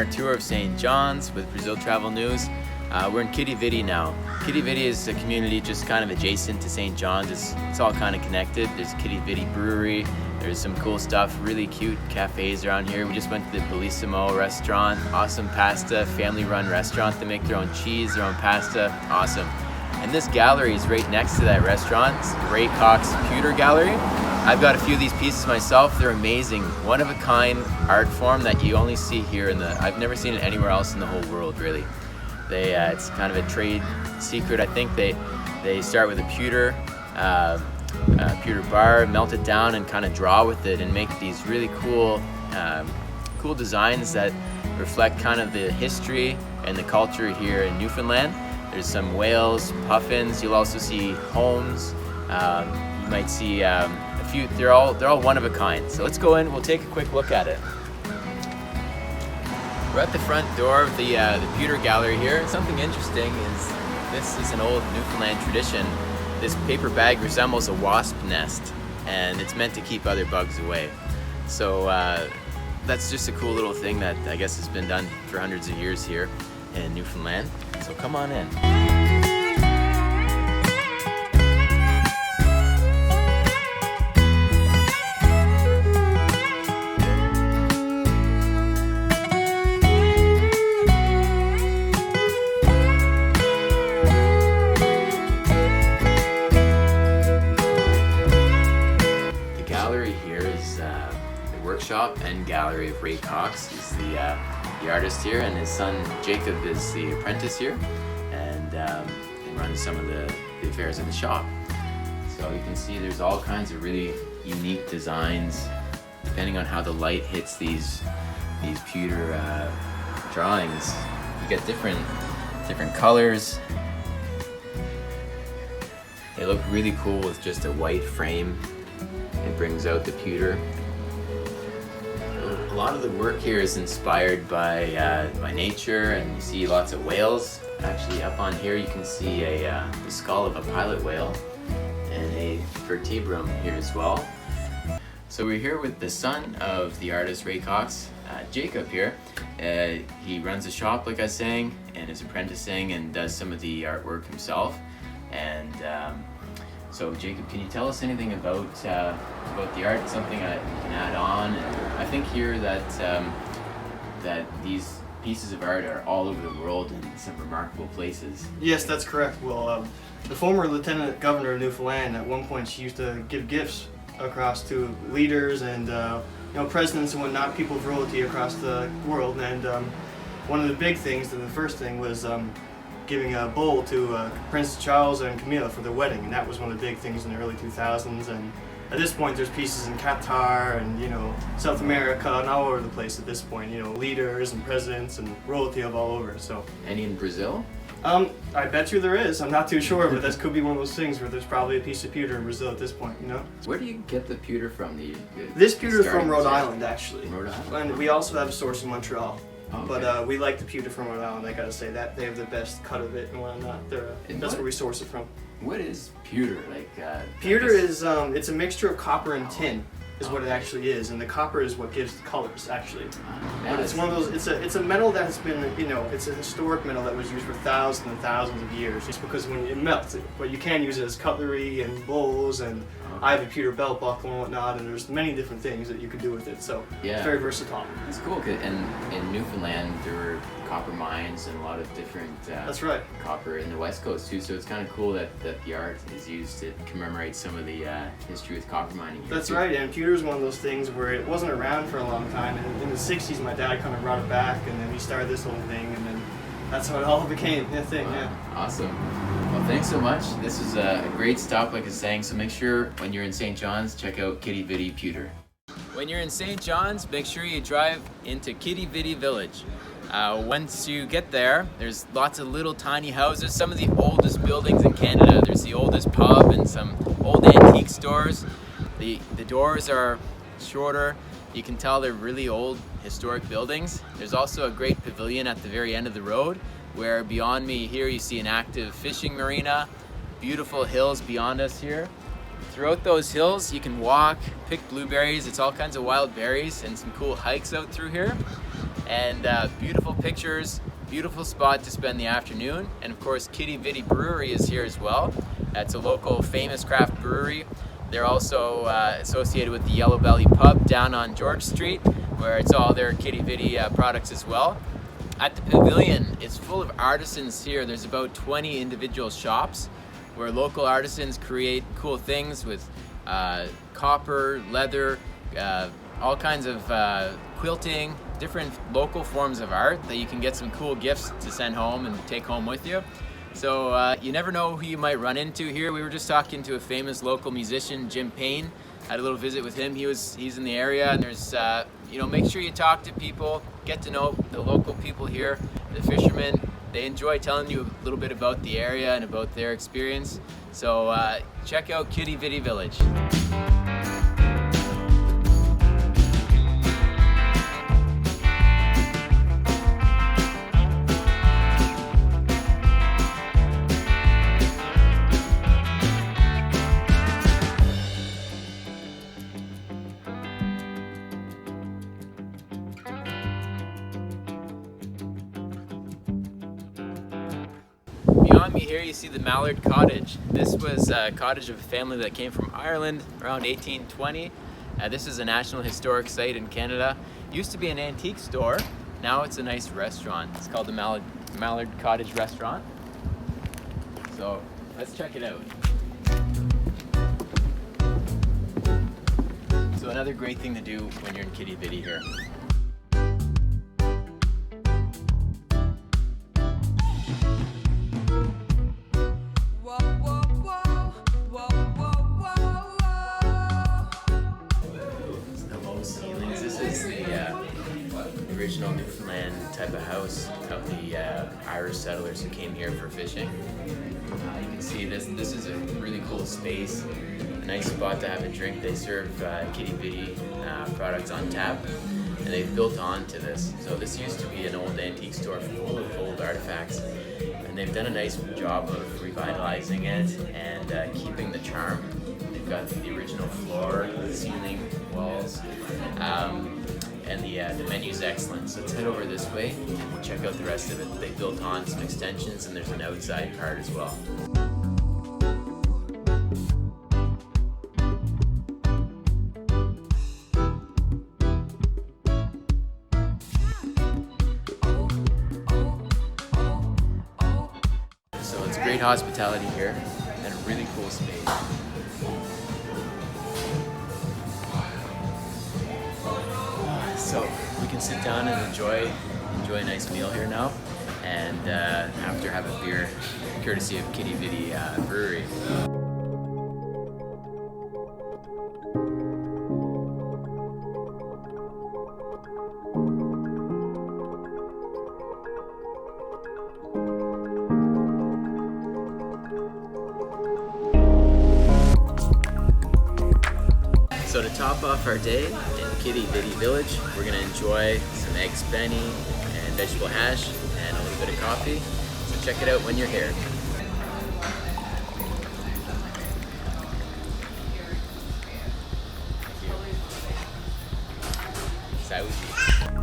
our tour of St. John's with Brazil Travel News. We're in Quidi Vidi now. Quidi Vidi is a community just kind of adjacent to St. John's. It's all kind of connected. There's Quidi Vidi Brewery. There's some cool stuff, really cute cafes around here. We just went to the Bellissimo restaurant. Awesome pasta, family-run restaurant. They make their own cheese, their own pasta. Awesome. And this gallery is right next to that restaurant. It's Ray Cox's Pewter Gallery. I've got a few of these pieces myself. They're amazing. One-of-a-kind art form that you only see here I've never seen it anywhere else in the whole world, really. It's kind of a trade secret. I think they start with a pewter bar, melt it down, and kind of draw with it, and make these really cool designs that reflect kind of the history and the culture here in Newfoundland. There's some whales, puffins. You'll also see homes. You might see a few. They're all one of a kind. So let's go in. We'll take a quick look at it. We're at the front door of the Pewter Gallery here. Something interesting is this is an old Newfoundland tradition. This paper bag resembles a wasp nest, and it's meant to keep other bugs away. So that's just a cool little thing that I guess has been done for hundreds of years here in Newfoundland. So come on in. Workshop and gallery of Ray Cox. He's the artist here, and his son Jacob is the apprentice here, and he runs some of the affairs in the shop. So you can see there's all kinds of really unique designs depending on how the light hits these pewter drawings. You get different colors. They look really cool with just a white frame. It brings out the pewter. A lot of the work here is inspired by nature, and you see lots of whales. Actually, up on here you can see the skull of a pilot whale and a vertebrum here as well. So we're here with the son of the artist Ray Cox, Jacob here. He runs a shop, like I was saying, and is apprenticing and does some of the artwork himself. And so Jacob, can you tell us anything about the art? Something I can add on? And I think here that these pieces of art are all over the world in some remarkable places. Yes, that's correct. Well, the former Lieutenant Governor of Newfoundland, at one point she used to give gifts across to leaders and presidents and whatnot, people of royalty across the world. And one of the big things, and the first thing, was giving a bowl to Prince Charles and Camilla for their wedding, and that was one of the big things in the early 2000s. And at this point, there's pieces in Qatar and South America and all over the place. At this point, leaders and presidents and royalty of all over. So. Any in Brazil? I bet you there is. I'm not too sure, but this could be one of those things where there's probably a piece of pewter in Brazil at this point. Where do you get the pewter from? This pewter is from Rhode Island, actually. Rhode Island. And we also have a source in Montreal. Oh, okay. But we like the pewter from Rhode Island. I gotta say that they have the best cut of it and whatnot. That's where we source it from. What is pewter? Pewter is it's a mixture of copper and tin, is what it actually is, and the copper is what gives the colors actually. But it's one of those. It's a metal that has been it's a historic metal that was used for thousands and thousands of years. Just because when it melts, but you can use it as cutlery and bowls, and I have a pewter belt buckle and whatnot, and there's many different things that you can do with it. So it's very versatile. It's cool. And in Newfoundland there were copper mines and a lot of different that's right. Copper in the West Coast too, so it's kind of cool that the art is used to commemorate some of the history with copper mining here. That's right, and pewter is one of those things where it wasn't around for a long time, and in the 60s my dad kind of brought it back, and then we started this whole thing, and then that's how it all became a thing. Wow. Yeah. Awesome. Well, thanks so much. This is a great stop, like I was saying, so make sure when you're in St. John's, check out Quidi Vidi Pewter. When you're in St. John's, make sure you drive into Quidi Vidi Village. Once you get there, there's lots of little tiny houses, some of the oldest buildings in Canada. There's the oldest pub and some old antique stores. The doors are shorter. You can tell they're really old historic buildings. There's also a great pavilion at the very end of the road, where beyond me here you see an active fishing marina, beautiful hills beyond us here. Throughout those hills you can walk, pick blueberries, it's all kinds of wild berries, and some cool hikes out through here. and beautiful pictures, beautiful spot to spend the afternoon. And of course, Quidi Vidi Brewery is here as well. It's a local famous craft brewery. They're also associated with the Yellow Belly Pub down on George Street, where it's all their Quidi Vidi products as well. At the pavilion, it's full of artisans here. There's about 20 individual shops where local artisans create cool things with copper, leather, all kinds of quilting, different local forms of art that you can get some cool gifts to send home and take home with you. So you never know who you might run into here. We were just talking to a famous local musician, Jim Payne. Had a little visit with him. He's in the area, and there's make sure you talk to people, get to know the local people here, the fishermen. They enjoy telling you a little bit about the area and about their experience. So check out Quidi Vidi Village. Beyond me here you see the Mallard Cottage. This was a cottage of a family that came from Ireland around 1820. This is a National Historic Site in Canada. Used to be an antique store, now it's a nice restaurant. It's called the Mallard Cottage Restaurant. So let's check it out. So another great thing to do when you're in Quidi Vidi here. Original Newfoundland type of house of the Irish settlers who came here for fishing. You can see this is a really cool space, a nice spot to have a drink. They serve Quidi Vidi products on tap, and they've built on to this. So this used to be an old antique store full of old artifacts, and they've done a nice job of revitalizing it and keeping the charm. They've got the original floor, the ceiling, walls, and the menu's excellent. So let's head over this way and we'll check out the rest of it. They built on some extensions and there's an outside part as well. So it's great hospitality here and a really cool space. So we can sit down and enjoy a nice meal here now, and after have a beer, courtesy of Quidi Vidi Brewery. So to top off our day in Quidi Vidi Village, we're going to enjoy some eggs benny and vegetable hash and a little bit of coffee. So check it out when you're here. Thank you. Saúde.